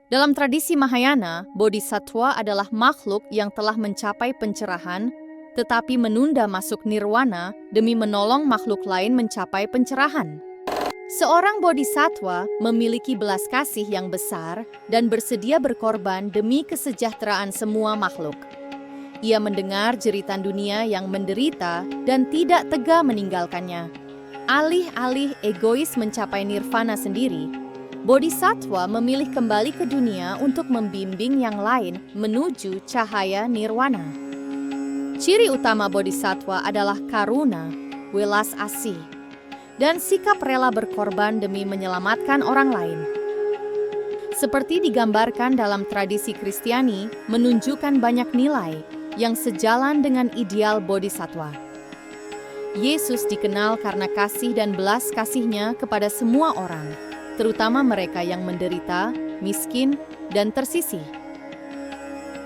Dalam tradisi Mahayana, bodhisattva adalah makhluk yang telah mencapai pencerahan, tetapi menunda masuk nirwana demi menolong makhluk lain mencapai pencerahan. Seorang bodhisattva memiliki belas kasih yang besar dan bersedia berkorban demi kesejahteraan semua makhluk. Ia mendengar jeritan dunia yang menderita dan tidak tega meninggalkannya. Alih-alih egois mencapai nirvana sendiri, bodhisattva memilih kembali ke dunia untuk membimbing yang lain menuju cahaya nirwana. Ciri utama bodhisattva adalah karuna, welas asih, dan sikap rela berkorban demi menyelamatkan orang lain. Seperti digambarkan dalam tradisi Kristiani, menunjukkan banyak nilai yang sejalan dengan ideal bodhisattva. Yesus dikenal karena kasih dan belas kasih-Nya kepada semua orang, terutama mereka yang menderita, miskin, dan tersisih.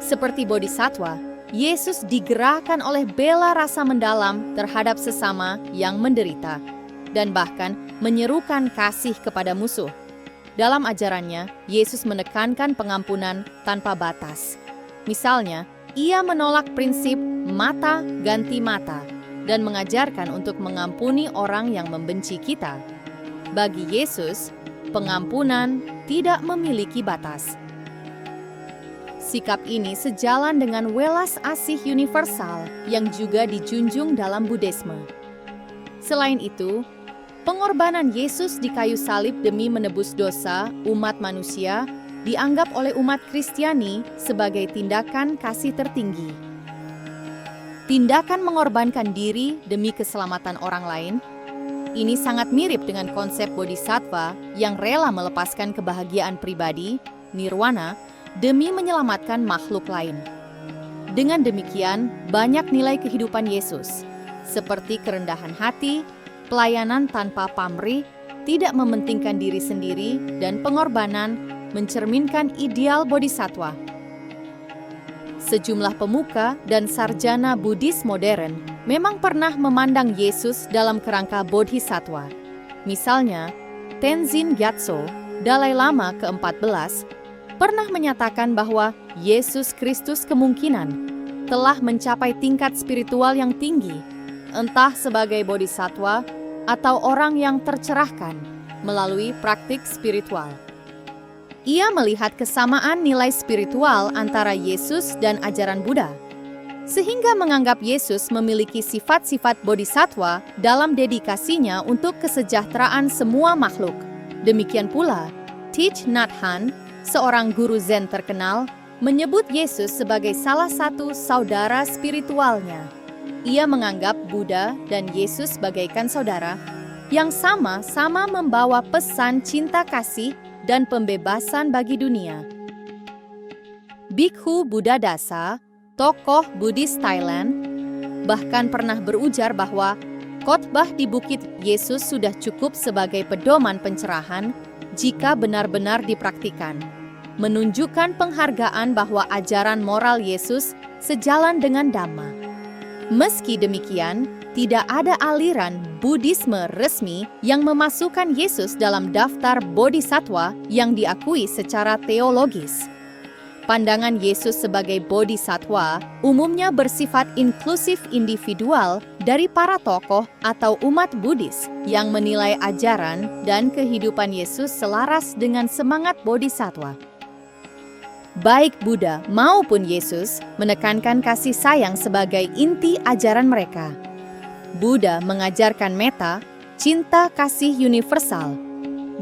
Seperti bodhisattva, Yesus digerakkan oleh bela rasa mendalam terhadap sesama yang menderita, dan bahkan menyerukan kasih kepada musuh. Dalam ajarannya, Yesus menekankan pengampunan tanpa batas. Misalnya, Ia menolak prinsip mata ganti mata dan mengajarkan untuk mengampuni orang yang membenci kita. Bagi Yesus, pengampunan tidak memiliki batas. Sikap ini sejalan dengan welas asih universal yang juga dijunjung dalam Buddhisme. Selain itu, pengorbanan Yesus di kayu salib demi menebus dosa umat manusia dianggap oleh umat Kristiani sebagai tindakan kasih tertinggi. Tindakan mengorbankan diri demi keselamatan orang lain, ini sangat mirip dengan konsep bodhisattva yang rela melepaskan kebahagiaan pribadi, nirwana, demi menyelamatkan makhluk lain. Dengan demikian, banyak nilai kehidupan Yesus, seperti kerendahan hati, pelayanan tanpa pamrih, tidak mementingkan diri sendiri, dan pengorbanan mencerminkan ideal bodhisattva. Sejumlah pemuka dan sarjana Buddhis modern memang pernah memandang Yesus dalam kerangka bodhisattva. Misalnya, Tenzin Gyatso, Dalai Lama ke-14, pernah menyatakan bahwa Yesus Kristus kemungkinan telah mencapai tingkat spiritual yang tinggi, entah sebagai bodhisattva atau orang yang tercerahkan melalui praktik spiritual. Ia melihat kesamaan nilai spiritual antara Yesus dan ajaran Buddha, sehingga menganggap Yesus memiliki sifat-sifat bodhisattva dalam dedikasinya untuk kesejahteraan semua makhluk. Demikian pula, Thich Nhat Hanh, seorang guru Zen terkenal, menyebut Yesus sebagai salah satu saudara spiritualnya. Ia menganggap Buddha dan Yesus bagaikan saudara yang sama-sama membawa pesan cinta kasih dan pembebasan bagi dunia. Bhikkhu Buddhadasa, tokoh Buddhis Thailand, bahkan pernah berujar bahwa khotbah di Bukit Yesus sudah cukup sebagai pedoman pencerahan jika benar-benar dipraktikkan, menunjukkan penghargaan bahwa ajaran moral Yesus sejalan dengan Dhamma. Meski demikian, tidak ada aliran Buddhisme resmi yang memasukkan Yesus dalam daftar bodhisattva yang diakui secara teologis. Pandangan Yesus sebagai bodhisattva umumnya bersifat inklusif individual dari para tokoh atau umat Buddhis yang menilai ajaran dan kehidupan Yesus selaras dengan semangat bodhisattva. Baik Buddha maupun Yesus menekankan kasih sayang sebagai inti ajaran mereka. Buddha mengajarkan metta, cinta kasih universal,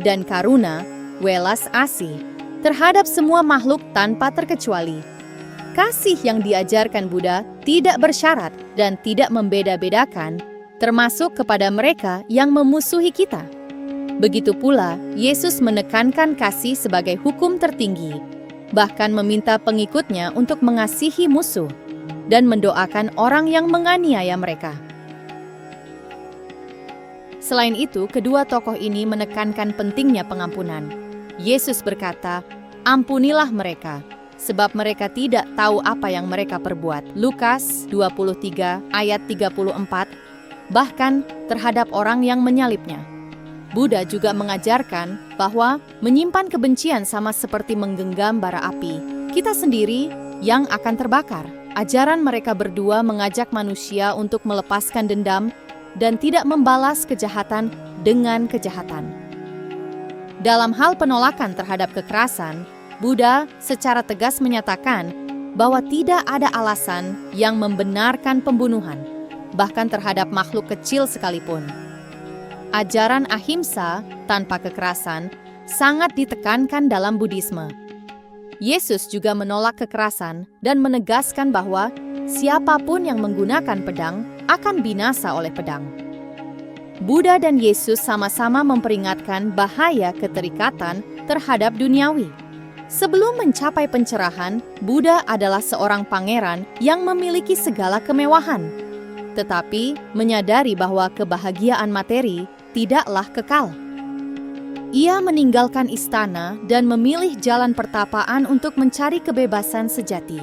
dan karuna, welas asih, terhadap semua makhluk tanpa terkecuali. Kasih yang diajarkan Buddha tidak bersyarat dan tidak membeda-bedakan, termasuk kepada mereka yang memusuhi kita. Begitu pula, Yesus menekankan kasih sebagai hukum tertinggi, bahkan meminta pengikutnya untuk mengasihi musuh dan mendoakan orang yang menganiaya mereka. Selain itu, kedua tokoh ini menekankan pentingnya pengampunan. Yesus berkata, "Ampunilah mereka, sebab mereka tidak tahu apa yang mereka perbuat." Lukas 23 ayat 34, bahkan terhadap orang yang menyalibnya. Buddha juga mengajarkan bahwa menyimpan kebencian sama seperti menggenggam bara api. Kita sendiri yang akan terbakar. Ajaran mereka berdua mengajak manusia untuk melepaskan dendam dan tidak membalas kejahatan dengan kejahatan. Dalam hal penolakan terhadap kekerasan, Buddha secara tegas menyatakan bahwa tidak ada alasan yang membenarkan pembunuhan, bahkan terhadap makhluk kecil sekalipun. Ajaran ahimsa tanpa kekerasan sangat ditekankan dalam Buddhisme. Yesus juga menolak kekerasan dan menegaskan bahwa siapapun yang menggunakan pedang akan binasa oleh pedang. Buddha dan Yesus sama-sama memperingatkan bahaya keterikatan terhadap duniawi. Sebelum mencapai pencerahan, Buddha adalah seorang pangeran yang memiliki segala kemewahan, tetapi menyadari bahwa kebahagiaan materi tidaklah kekal. Ia meninggalkan istana dan memilih jalan pertapaan untuk mencari kebebasan sejati.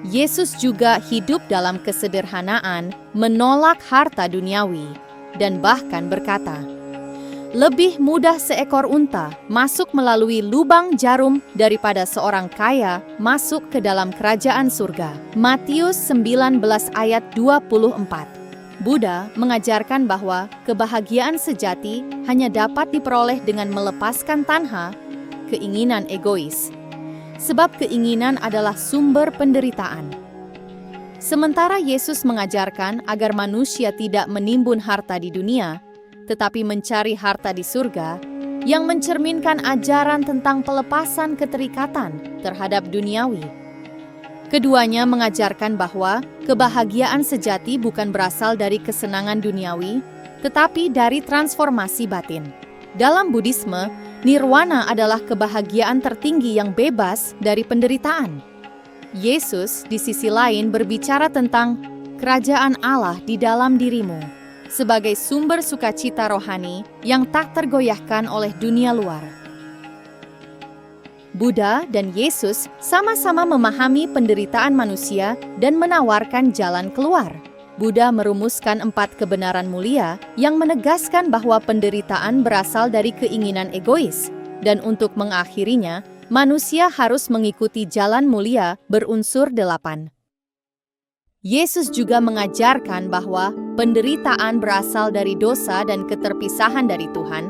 Yesus juga hidup dalam kesederhanaan, menolak harta duniawi, dan bahkan berkata, "Lebih mudah seekor unta masuk melalui lubang jarum daripada seorang kaya masuk ke dalam kerajaan surga." Matius 19 ayat 24. Buddha mengajarkan bahwa kebahagiaan sejati hanya dapat diperoleh dengan melepaskan tanha, keinginan egois, sebab keinginan adalah sumber penderitaan. Sementara Yesus mengajarkan agar manusia tidak menimbun harta di dunia, tetapi mencari harta di surga, yang mencerminkan ajaran tentang pelepasan keterikatan terhadap duniawi. Keduanya mengajarkan bahwa kebahagiaan sejati bukan berasal dari kesenangan duniawi, tetapi dari transformasi batin. Dalam Buddhisme, nirwana adalah kebahagiaan tertinggi yang bebas dari penderitaan. Yesus di sisi lain berbicara tentang kerajaan Allah di dalam dirimu sebagai sumber sukacita rohani yang tak tergoyahkan oleh dunia luar. Buddha dan Yesus sama-sama memahami penderitaan manusia dan menawarkan jalan keluar. Buddha merumuskan 4 kebenaran mulia yang menegaskan bahwa penderitaan berasal dari keinginan egois, dan untuk mengakhirinya, manusia harus mengikuti jalan mulia berunsur 8. Yesus juga mengajarkan bahwa penderitaan berasal dari dosa dan keterpisahan dari Tuhan,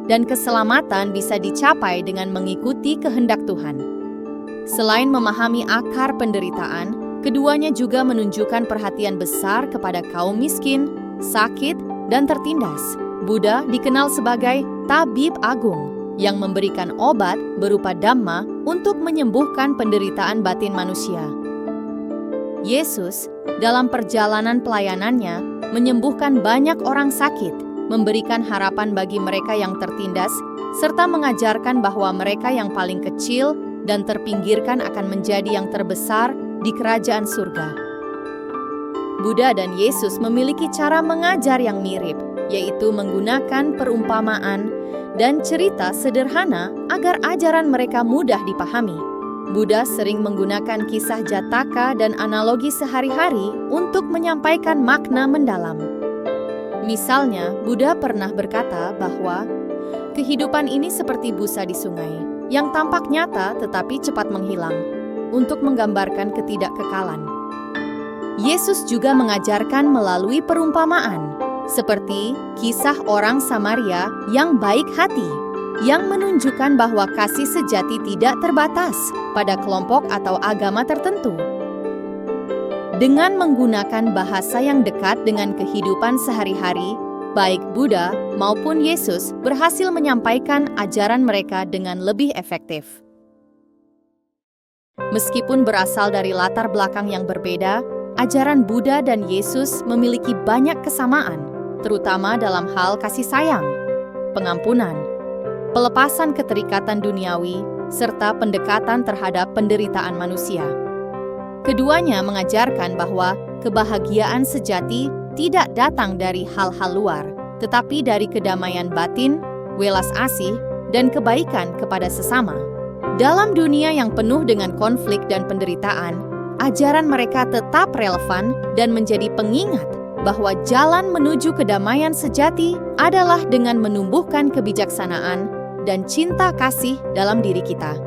dan keselamatan bisa dicapai dengan mengikuti kehendak Tuhan. Selain memahami akar penderitaan, keduanya juga menunjukkan perhatian besar kepada kaum miskin, sakit, dan tertindas. Buddha dikenal sebagai tabib agung yang memberikan obat berupa Dhamma untuk menyembuhkan penderitaan batin manusia. Yesus dalam perjalanan pelayanannya menyembuhkan banyak orang sakit, memberikan harapan bagi mereka yang tertindas, serta mengajarkan bahwa mereka yang paling kecil dan terpinggirkan akan menjadi yang terbesar di kerajaan surga. Buddha dan Yesus memiliki cara mengajar yang mirip, yaitu menggunakan perumpamaan dan cerita sederhana agar ajaran mereka mudah dipahami. Buddha sering menggunakan kisah Jataka dan analogi sehari-hari untuk menyampaikan makna mendalam. Misalnya, Buddha pernah berkata bahwa kehidupan ini seperti busa di sungai, yang tampak nyata tetapi cepat menghilang, untuk menggambarkan ketidakkekalan. Yesus juga mengajarkan melalui perumpamaan, seperti kisah orang Samaria yang baik hati, yang menunjukkan bahwa kasih sejati tidak terbatas pada kelompok atau agama tertentu. Dengan menggunakan bahasa yang dekat dengan kehidupan sehari-hari, baik Buddha maupun Yesus berhasil menyampaikan ajaran mereka dengan lebih efektif. Meskipun berasal dari latar belakang yang berbeda, ajaran Buddha dan Yesus memiliki banyak kesamaan, terutama dalam hal kasih sayang, pengampunan, pelepasan keterikatan duniawi, serta pendekatan terhadap penderitaan manusia. Keduanya mengajarkan bahwa kebahagiaan sejati tidak datang dari hal-hal luar, tetapi dari kedamaian batin, welas asih, dan kebaikan kepada sesama. Dalam dunia yang penuh dengan konflik dan penderitaan, ajaran mereka tetap relevan dan menjadi pengingat bahwa jalan menuju kedamaian sejati adalah dengan menumbuhkan kebijaksanaan dan cinta kasih dalam diri kita.